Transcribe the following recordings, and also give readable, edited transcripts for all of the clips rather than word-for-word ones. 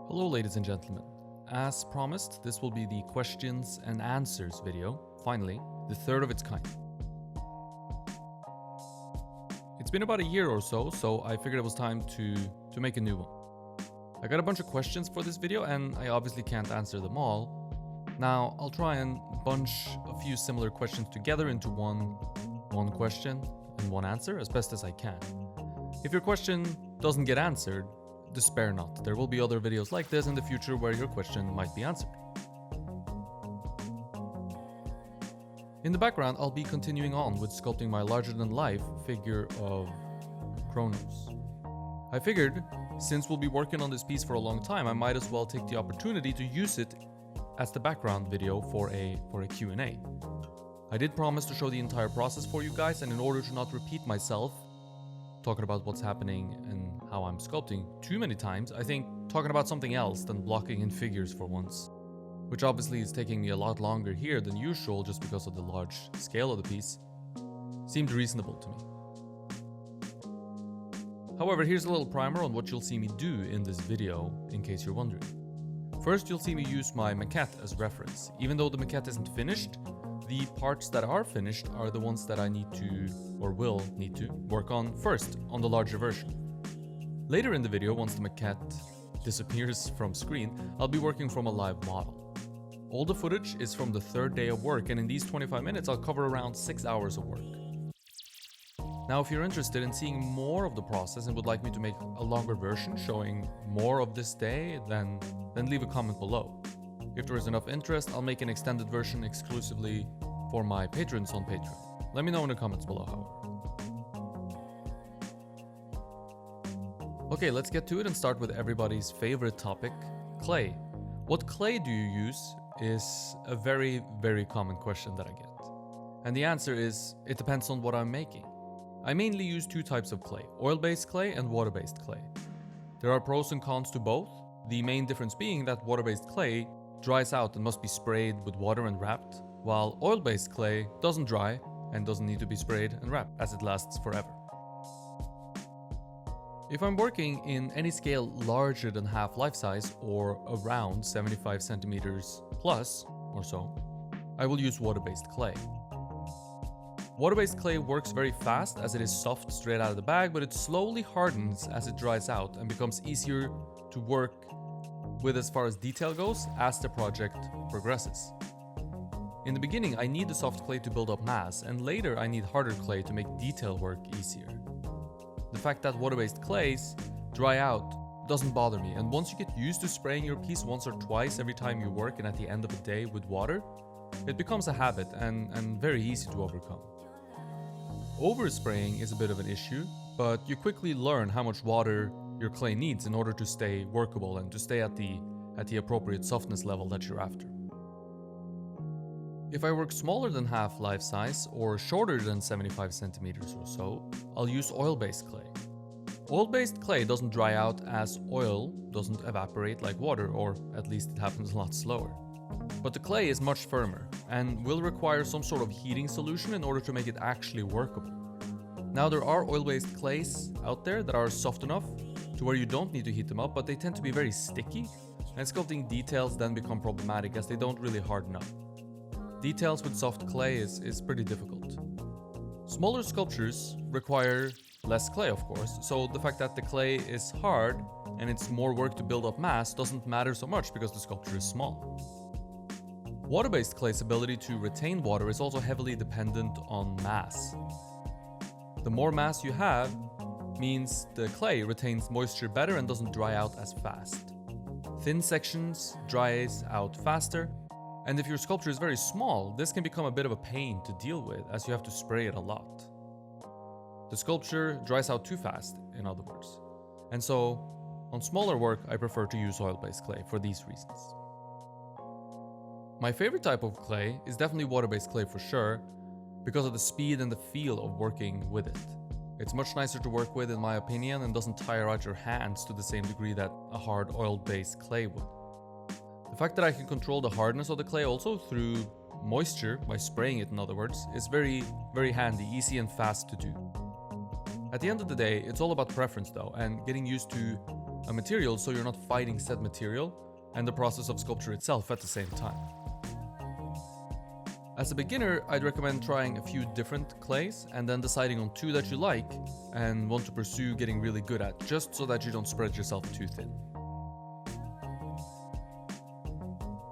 Hello ladies and gentlemen. As promised, this will be the questions and answers video, finally, the third of its kind. It's been about a year or so I figured it was time to make a new one. I got a bunch of questions for this video and I obviously can't answer them all. Now, I'll try and bunch a few similar questions together into one question and one answer as best as I can. If your question doesn't get answered, despair not. There will be other videos like this in the future where your question might be answered. In the background, I'll be continuing on with sculpting my larger-than-life figure of Kronos. I figured, since we'll be working on this piece for a long time, I might as well take the opportunity to use it as the background video for a Q&A. I did promise to show the entire process for you guys, and in order to not repeat myself, talking about what's happening and how I'm sculpting too many times, I think talking about something else than blocking in figures for once, which obviously is taking me a lot longer here than usual just because of the large scale of the piece, seemed reasonable to me. However, here's a little primer on what you'll see me do in this video, in case you're wondering. First, you'll see me use my maquette as reference. Even though the maquette isn't finished, the parts that are finished are the ones that I need to, or will need to, work on first on the larger version. Later in the video, once the maquette disappears from screen, I'll be working from a live model. All the footage is from the third day of work, and in these 25 minutes I'll cover around 6 hours of work. Now, if you're interested in seeing more of the process and would like me to make a longer version showing more of this day, then leave a comment below. If there is enough interest, I'll make an extended version exclusively for my patrons on Patreon. Let me know in the comments below, however. Okay, let's get to it and start with everybody's favorite topic, clay. What clay do you use is a very, very common question that I get. And the answer is, it depends on what I'm making. I mainly use two types of clay, oil-based clay and water-based clay. There are pros and cons to both, the main difference being that water-based clay dries out and must be sprayed with water and wrapped, while oil-based clay doesn't dry and doesn't need to be sprayed and wrapped, as it lasts forever. If I'm working in any scale larger than half life size, or around 75 centimeters plus or so, I will use water-based clay. Water-based clay works very fast as it is soft straight out of the bag, but it slowly hardens as it dries out and becomes easier to work with as far as detail goes as the project progresses. In the beginning, I need the soft clay to build up mass, and later I need harder clay to make detail work easier. The fact that water-based clays dry out doesn't bother me, and once you get used to spraying your piece once or twice every time you work and at the end of the day with water, it becomes a habit and very easy to overcome. Overspraying is a bit of an issue, but you quickly learn how much water your clay needs in order to stay workable and to stay at the appropriate softness level that you're after. If I work smaller than half life size or shorter than 75 centimeters or so, I'll use oil-based clay. Oil-based clay doesn't dry out as oil doesn't evaporate like water, or at least it happens a lot slower. But the clay is much firmer and will require some sort of heating solution in order to make it actually workable. Now, there are oil-based clays out there that are soft enough to where you don't need to heat them up, but they tend to be very sticky, and sculpting details then become problematic as they don't really harden up. Details with soft clay is pretty difficult. Smaller sculptures require less clay, of course, so the fact that the clay is hard and it's more work to build up mass doesn't matter so much because the sculpture is small. Water-based clay's ability to retain water is also heavily dependent on mass. The more mass you have means the clay retains moisture better and doesn't dry out as fast. Thin sections dries out faster, and if your sculpture is very small, this can become a bit of a pain to deal with as you have to spray it a lot. The sculpture dries out too fast, in other words. And so, on smaller work, I prefer to use oil-based clay for these reasons. My favorite type of clay is definitely water-based clay for sure, because of the speed and the feel of working with it. It's much nicer to work with in my opinion and doesn't tire out your hands to the same degree that a hard oil-based clay would. The fact that I can control the hardness of the clay also through moisture, by spraying it in other words, is very, very handy, easy and fast to do. At the end of the day, it's all about preference though, and getting used to a material so you're not fighting said material and the process of sculpture itself at the same time. As a beginner, I'd recommend trying a few different clays and then deciding on 2 that you like and want to pursue getting really good at, just so that you don't spread yourself too thin.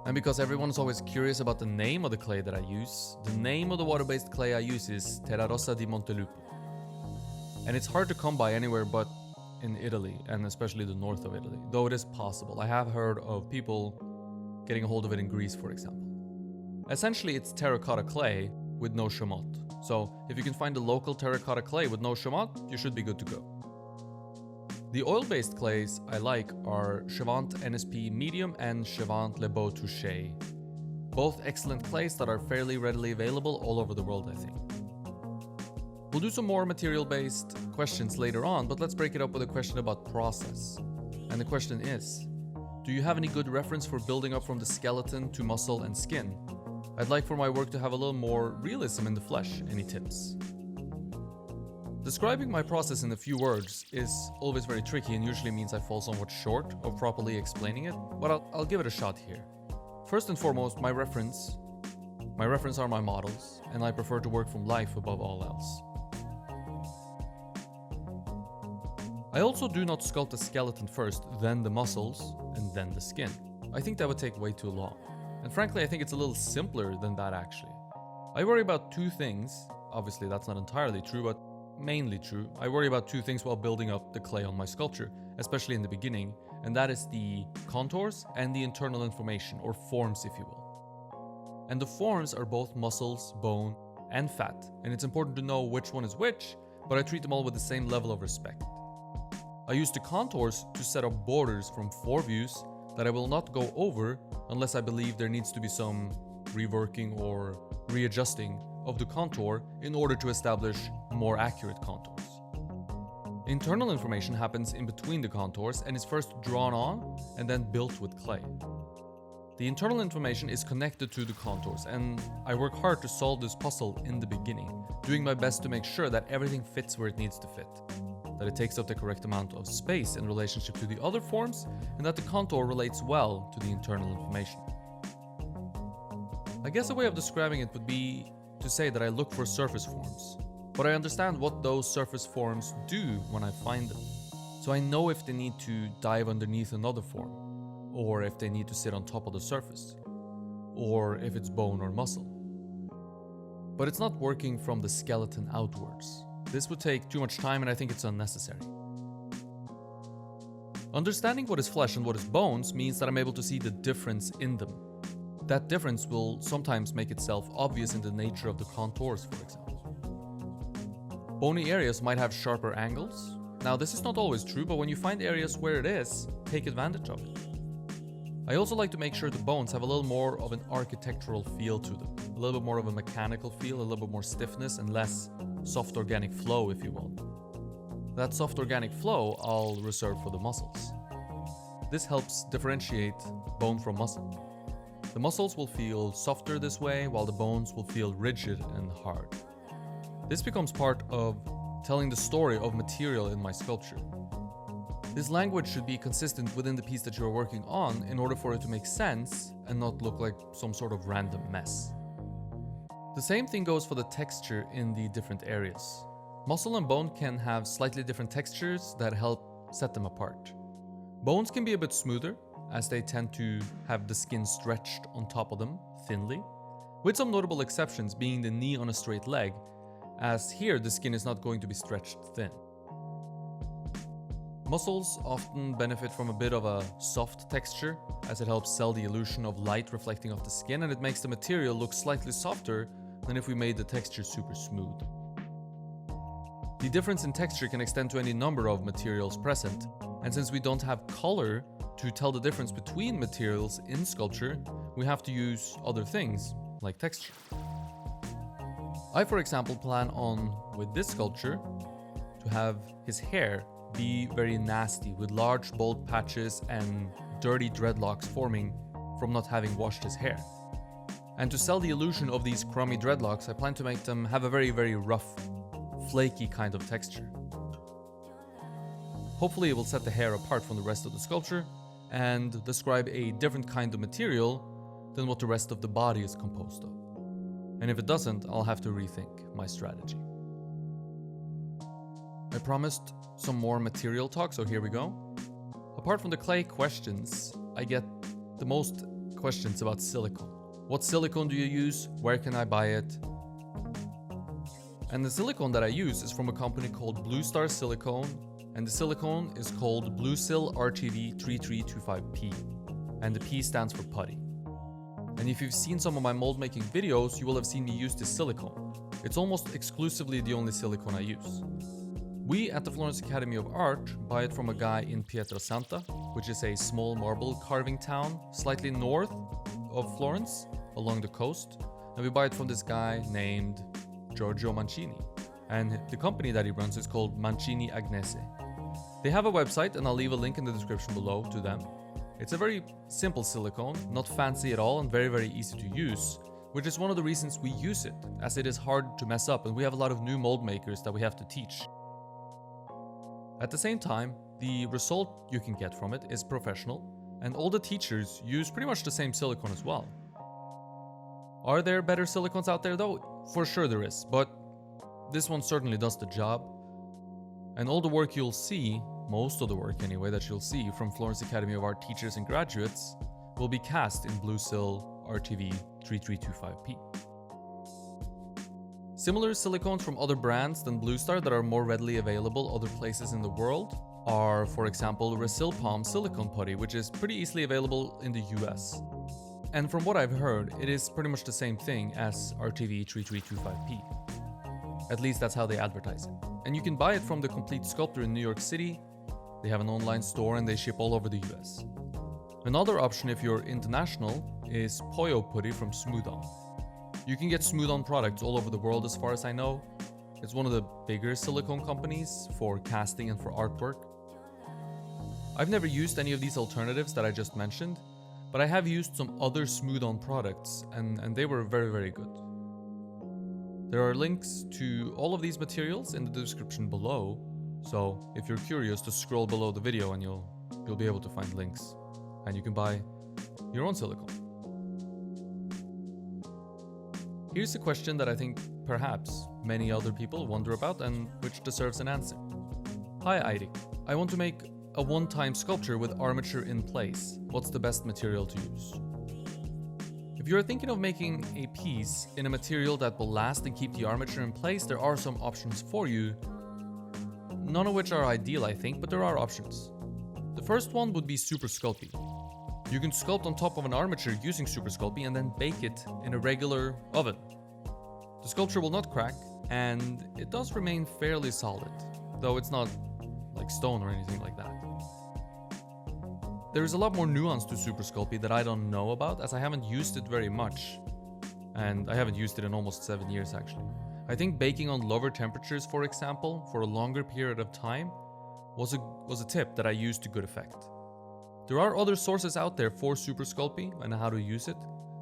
And because everyone is always curious about the name of the clay that I use, the name of the water-based clay I use is Terra Rossa di Montelupo. And it's hard to come by anywhere but in Italy, and especially the north of Italy, though it is possible. I have heard of people getting a hold of it in Greece, for example. Essentially, it's terracotta clay with no chamotte. So if you can find a local terracotta clay with no chamotte, you should be good to go. The oil-based clays I like are Savant NSP Medium and Savant Le Beau Touché. Both excellent clays that are fairly readily available all over the world, I think. We'll do some more material-based questions later on, but let's break it up with a question about process. And the question is, do you have any good reference for building up from the skeleton to muscle and skin? I'd like for my work to have a little more realism in the flesh. Any tips? Describing my process in a few words is always very tricky and usually means I fall somewhat short of properly explaining it, but I'll give it a shot here. First and foremost, my reference are my models, and I prefer to work from life above all else. I also do not sculpt the skeleton first, then the muscles, and then the skin. I think that would take way too long. And frankly, I think it's a little simpler than that actually. I worry about 2 things. Obviously, that's not entirely true, but mainly true. I worry about 2 things while building up the clay on my sculpture, especially in the beginning, and that is the contours and the internal information, or forms if you will. And the forms are both muscles, bone, and fat, and it's important to know which one is which, but I treat them all with the same level of respect. I use the contours to set up borders from 4 views that I will not go over unless I believe there needs to be some reworking or readjusting of the contour in order to establish more accurate contours. Internal information happens in between the contours and is first drawn on and then built with clay. The internal information is connected to the contours, and I work hard to solve this puzzle in the beginning, doing my best to make sure that everything fits where it needs to fit, that it takes up the correct amount of space in relationship to the other forms, and that the contour relates well to the internal information. I guess a way of describing it would be to say that I look for surface forms, but I understand what those surface forms do when I find them. So I know if they need to dive underneath another form, or if they need to sit on top of the surface, or if it's bone or muscle. But it's not working from the skeleton outwards. This would take too much time and I think it's unnecessary. Understanding what is flesh and what is bones means that I'm able to see the difference in them. That difference will sometimes make itself obvious in the nature of the contours, for example. Bony areas might have sharper angles. Now, this is not always true, but when you find areas where it is, take advantage of it. I also like to make sure the bones have a little more of an architectural feel to them, a little bit more of a mechanical feel, a little bit more stiffness and less soft organic flow, if you will. That soft organic flow I'll reserve for the muscles. This helps differentiate bone from muscle. The muscles will feel softer this way, while the bones will feel rigid and hard. This becomes part of telling the story of material in my sculpture. This language should be consistent within the piece that you're working on in order for it to make sense and not look like some sort of random mess. The same thing goes for the texture in the different areas. Muscle and bone can have slightly different textures that help set them apart. Bones can be a bit smoother, as they tend to have the skin stretched on top of them thinly, with some notable exceptions being the knee on a straight leg, as here the skin is not going to be stretched thin. Muscles often benefit from a bit of a soft texture, as it helps sell the illusion of light reflecting off the skin, and it makes the material look slightly softer than if we made the texture super smooth. The difference in texture can extend to any number of materials present, and since we don't have color to tell the difference between materials in sculpture, we have to use other things, like texture. I, for example, plan on, with this sculpture, to have his hair be very nasty, with large bald patches and dirty dreadlocks forming from not having washed his hair. And to sell the illusion of these crummy dreadlocks, I plan to make them have a very, very rough, flaky kind of texture. Hopefully it will set the hair apart from the rest of the sculpture and describe a different kind of material than what the rest of the body is composed of. And if it doesn't, I'll have to rethink my strategy. I promised some more material talk, so here we go. Apart from the clay questions, I get the most questions about silicone. What silicone do you use? Where can I buy it? And the silicone that I use is from a company called Blue Star Silicone, and the silicone is called Bluesil RTV 3325P, and the P stands for putty. And if you've seen some of my mold making videos, you will have seen me use this silicone. It's almost exclusively the only silicone I use. We at the Florence Academy of Art buy it from a guy in Pietrasanta, which is a small marble carving town slightly north of Florence, along the coast. And we buy it from this guy named Giorgio Mancini. And the company that he runs is called Mancini Agnese. They have a website, and I'll leave a link in the description below to them. It's a very simple silicone, not fancy at all, and very, very easy to use, which is one of the reasons we use it, as it is hard to mess up, and we have a lot of new mold makers that we have to teach. At the same time, the result you can get from it is professional, and all the teachers use pretty much the same silicone as well. Are there better silicones out there though? For sure there is, but this one certainly does the job. And all the work you'll see, most of the work anyway that you'll see from Florence Academy of Art teachers and graduates, will be cast in Bluesil RTV 3325P. Similar silicones from other brands than Blue Star that are more readily available other places in the world are, for example, Resilpalm silicone putty, which is pretty easily available in the US. And from what I've heard, it is pretty much the same thing as RTV 3325P. At least that's how they advertise it. And you can buy it from The Complete Sculptor in New York City. They have an online store and they ship all over the US. Another option if you're international is Poyo putty from Smooth On. You can get Smooth On products all over the world as far as I know. It's one of the bigger silicone companies for casting and for artwork. I've never used any of these alternatives that I just mentioned, but I have used some other Smooth On products and they were very, very good. There are links to all of these materials in the description below, so if you're curious, just scroll below the video and you'll be able to find links, and you can buy your own silicone. Here's a question that I think perhaps many other people wonder about and which deserves an answer. Hi Eirik, I want to make a one-time sculpture with armature in place. What's the best material to use? If you're thinking of making a piece in a material that will last and keep the armature in place, there are some options for you. None of which are ideal, I think, but there are options. The first one would be Super Sculpey. You can sculpt on top of an armature using Super Sculpey and then bake it in a regular oven. The sculpture will not crack, and it does remain fairly solid, though it's not like stone or anything like that. There is a lot more nuance to Super Sculpey that I don't know about, as I haven't used it very much, and I haven't used it in almost 7 years actually. I think baking on lower temperatures, for example, for a longer period of time was a tip that I used to good effect. There are other sources out there for Super Sculpey and how to use it.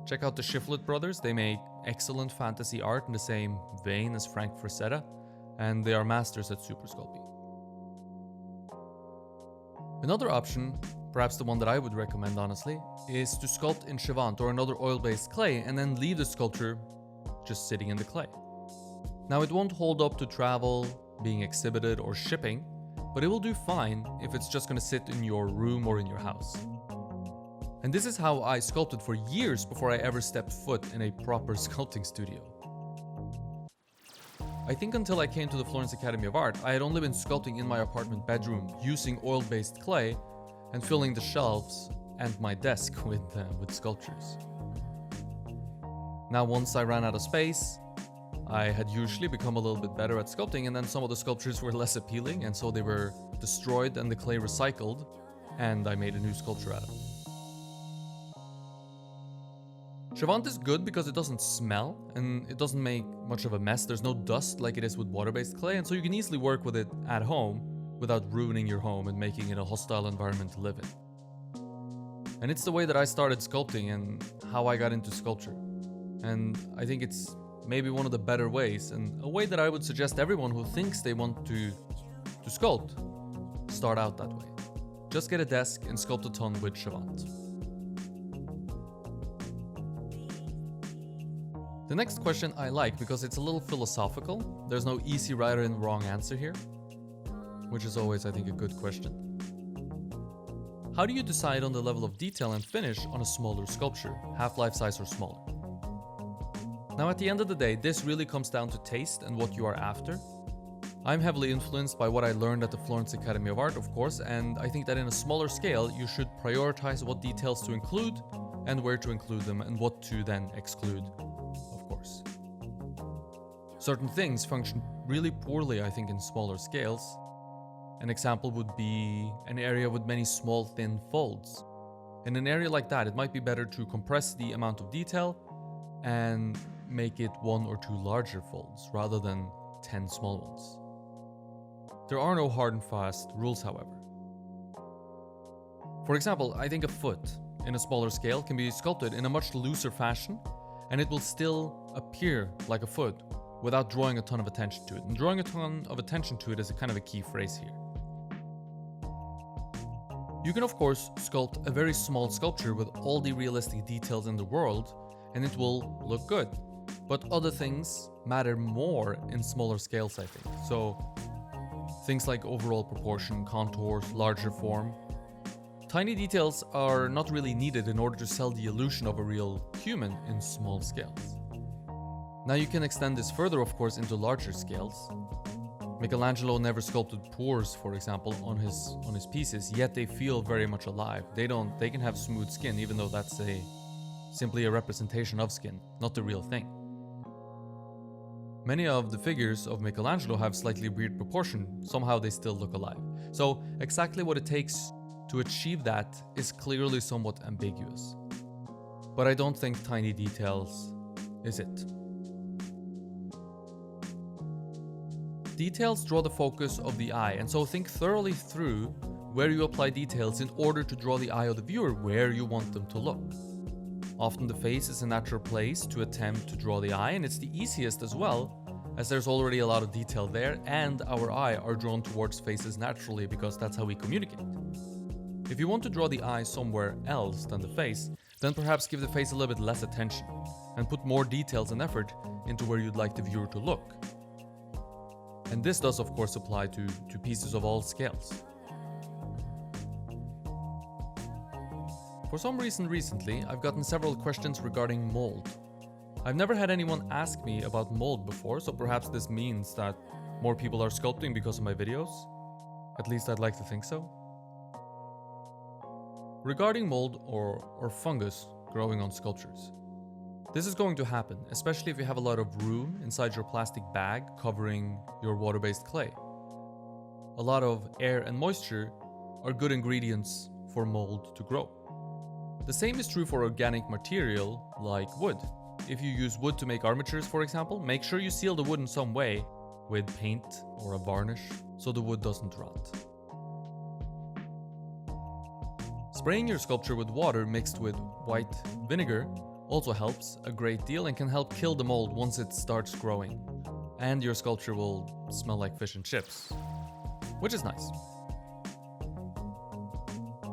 Check out the Shiflet brothers. They make excellent fantasy art in the same vein as Frank Frazetta, and they are masters at Super Sculpey. Another option, perhaps the one that I would recommend honestly, is to sculpt in Savant or another oil-based clay and then leave the sculpture just sitting in the clay. Now it won't hold up to travel, being exhibited or shipping, but it will do fine if it's just going to sit in your room or in your house. And this is how I sculpted for years before I ever stepped foot in a proper sculpting studio. I think until I came to the Florence Academy of Art, I had only been sculpting in my apartment bedroom using oil-based clay and filling the shelves and my desk with sculptures. Now once I ran out of space, I had usually become a little bit better at sculpting, and then some of the sculptures were less appealing, and so they were destroyed and the clay recycled, and I made a new sculpture out of it. Savant is good because it doesn't smell, and it doesn't make much of a mess. There's no dust like it is with water-based clay, and so you can easily work with it at home without ruining your home and making it a hostile environment to live in. And it's the way that I started sculpting and how I got into sculpture. And I think it's maybe one of the better ways, and a way that I would suggest everyone who thinks they want to sculpt start out that way. Just get a desk and sculpt a ton with Savant. The next question I like because it's a little philosophical. There's no easy right and wrong answer here, which is always, I think, a good question. How do you decide on the level of detail and finish on a smaller sculpture, half-life size or smaller? Now, at the end of the day, this really comes down to taste and what you are after. I'm heavily influenced by what I learned at the Florence Academy of Art, of course, and I think that in a smaller scale, you should prioritize what details to include and where to include them and what to then exclude, of course. Certain things function really poorly, I think, in smaller scales. An example would be an area with many small, thin folds. In an area like that, it might be better to compress the amount of detail and make it 1 or 2 larger folds rather than 10 small ones. There are no hard and fast rules, however. For example, I think a foot in a smaller scale can be sculpted in a much looser fashion, and it will still appear like a foot without drawing a ton of attention to it. And drawing a ton of attention to it is a kind of a key phrase here. You can, of course, sculpt a very small sculpture with all the realistic details in the world, and it will look good. But other things matter more in smaller scales, I think. So things like overall proportion, contours, larger form. Tiny details are not really needed in order to sell the illusion of a real human in small scales. Now you can extend this further, of course, into larger scales. Michelangelo never sculpted pores, for example, on his pieces, yet they feel very much alive. They can have smooth skin, even though that's simply a representation of skin, not the real thing. Many of the figures of Michelangelo have slightly weird proportion, somehow they still look alive. So exactly what it takes to achieve that is clearly somewhat ambiguous. But I don't think tiny details is it. Details draw the focus of the eye, and so think thoroughly through where you apply details in order to draw the eye of the viewer where you want them to look. Often the face is a natural place to attempt to draw the eye, and it's the easiest as well, as there's already a lot of detail there, and our eye are drawn towards faces naturally because that's how we communicate. If you want to draw the eye somewhere else than the face, then perhaps give the face a little bit less attention, and put more details and effort into where you'd like the viewer to look. And this does, of course, apply to pieces of all scales. For some reason recently, I've gotten several questions regarding mold. I've never had anyone ask me about mold before, so perhaps this means that more people are sculpting because of my videos. At least I'd like to think so. Regarding mold or fungus growing on sculptures. This is going to happen, especially if you have a lot of room inside your plastic bag covering your water-based clay. A lot of air and moisture are good ingredients for mold to grow. The same is true for organic material like wood. If you use wood to make armatures, for example, make sure you seal the wood in some way with paint or a varnish so the wood doesn't rot. Spraying your sculpture with water mixed with white vinegar also helps a great deal and can help kill the mold once it starts growing. And your sculpture will smell like fish and chips, which is nice.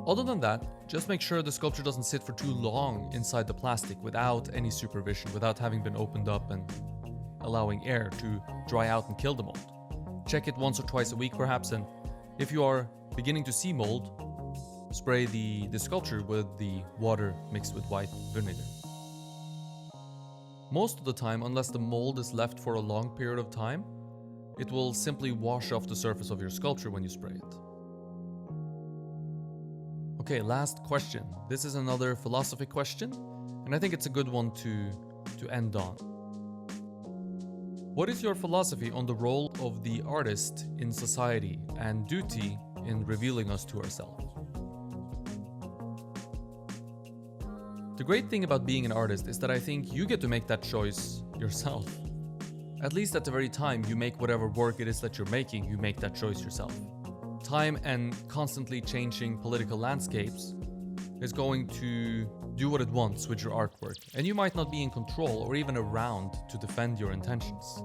Other than that, just make sure the sculpture doesn't sit for too long inside the plastic without any supervision, without having been opened up and allowing air to dry out and kill the mold. Check it once or twice a week perhaps, and if you are beginning to see mold, spray the sculpture with the water mixed with white vinegar. Most of the time, unless the mold is left for a long period of time, it will simply wash off the surface of your sculpture when you spray it. Okay, last question. This is another philosophy question, and I think it's a good one to end on. What is your philosophy on the role of the artist in society and duty in revealing us to ourselves? The great thing about being an artist is that I think you get to make that choice yourself. At least at the very time you make whatever work it is that you're making, you make that choice yourself. Time and constantly changing political landscapes is going to do what it wants with your artwork, and you might not be in control or even around to defend your intentions.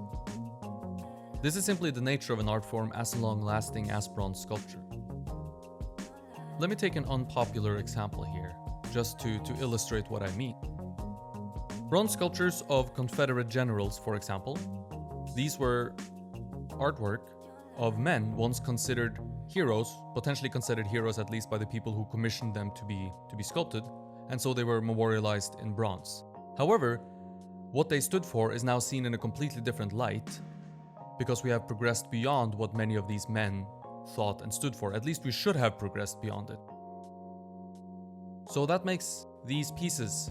This is simply the nature of an art form as long-lasting as bronze sculpture. Let me take an unpopular example here, just to illustrate what I mean. Bronze sculptures of Confederate generals, for example, these were artwork of men once considered heroes, potentially considered heroes at least by the people who commissioned them to be sculpted, and so they were memorialized in bronze. However, what they stood for is now seen in a completely different light, because we have progressed beyond what many of these men thought and stood for. At least we should have progressed beyond it. So that makes these pieces,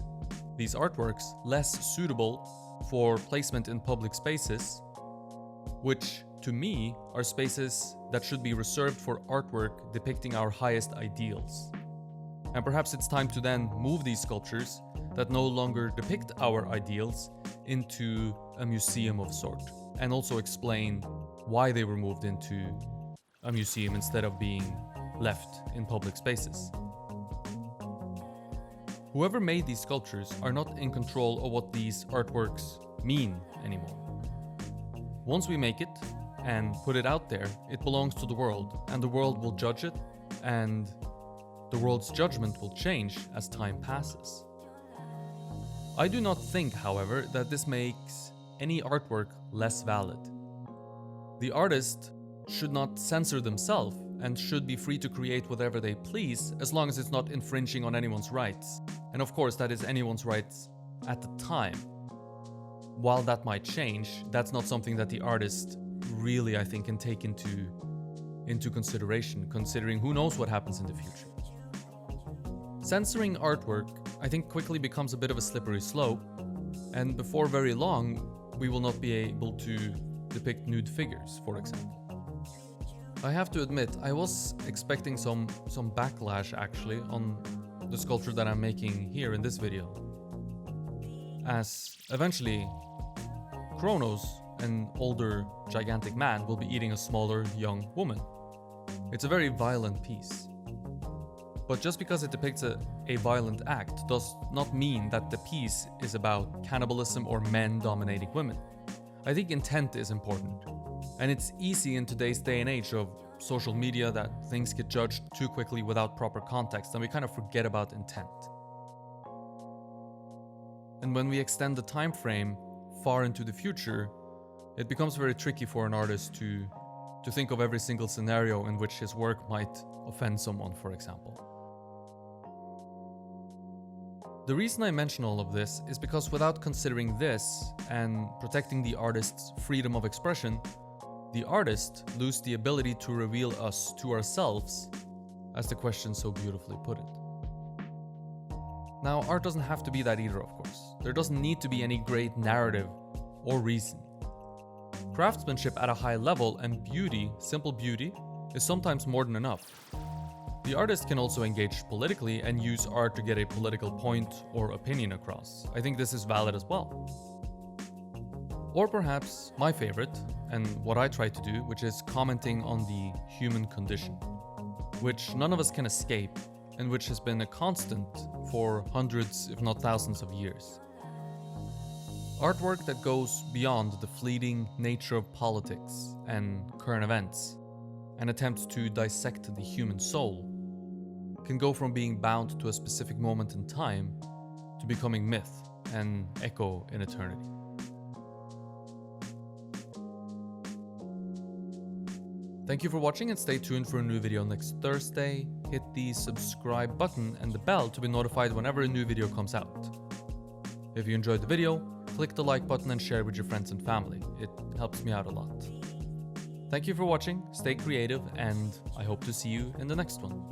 these artworks, less suitable for placement in public spaces, which to me are spaces that should be reserved for artwork depicting our highest ideals. And perhaps it's time to then move these sculptures that no longer depict our ideals into a museum of sort, and also explain why they were moved into a museum instead of being left in public spaces. Whoever made these sculptures are not in control of what these artworks mean anymore. Once we make it and put it out there, it belongs to the world, and the world will judge it, and the world's judgment will change as time passes. I do not think, however, that this makes any artwork less valid. The artist should not censor themselves and should be free to create whatever they please, as long as it's not infringing on anyone's rights. And of course, that is anyone's rights at the time. While that might change, that's not something that the artist really, I think, can take into consideration, considering who knows what happens in the future. Censoring artwork, I think, quickly becomes a bit of a slippery slope, and before very long, we will not be able to depict nude figures, for example. I have to admit, I was expecting some backlash actually on the sculpture that I'm making here in this video, as eventually Kronos, an older gigantic man, will be eating a smaller young woman. It's a very violent piece. But just because it depicts a violent act does not mean that the piece is about cannibalism or men dominating women. I think intent is important. And it's easy in today's day and age of social media that things get judged too quickly without proper context, and we kind of forget about intent. And when we extend the time frame far into the future, it becomes very tricky for an artist to think of every single scenario in which his work might offend someone, for example. The reason I mention all of this is because without considering this and protecting the artist's freedom of expression, the artist loses the ability to reveal us to ourselves, as the question so beautifully put it. Now, art doesn't have to be that either, of course. There doesn't need to be any great narrative or reason. Craftsmanship at a high level and beauty, simple beauty, is sometimes more than enough. The artist can also engage politically and use art to get a political point or opinion across. I think this is valid as well. Or perhaps my favorite, and what I try to do, which is commenting on the human condition, which none of us can escape, and which has been a constant for hundreds, if not thousands of years. Artwork that goes beyond the fleeting nature of politics and current events, and attempts to dissect the human soul, can go from being bound to a specific moment in time to becoming myth and echo in eternity. Thank you for watching, and stay tuned for a new video next Thursday. Hit the subscribe button and the bell to be notified whenever a new video comes out. If you enjoyed the video, click the like button and share with your friends and family. It helps me out a lot. Thank you for watching, stay creative, and I hope to see you in the next one.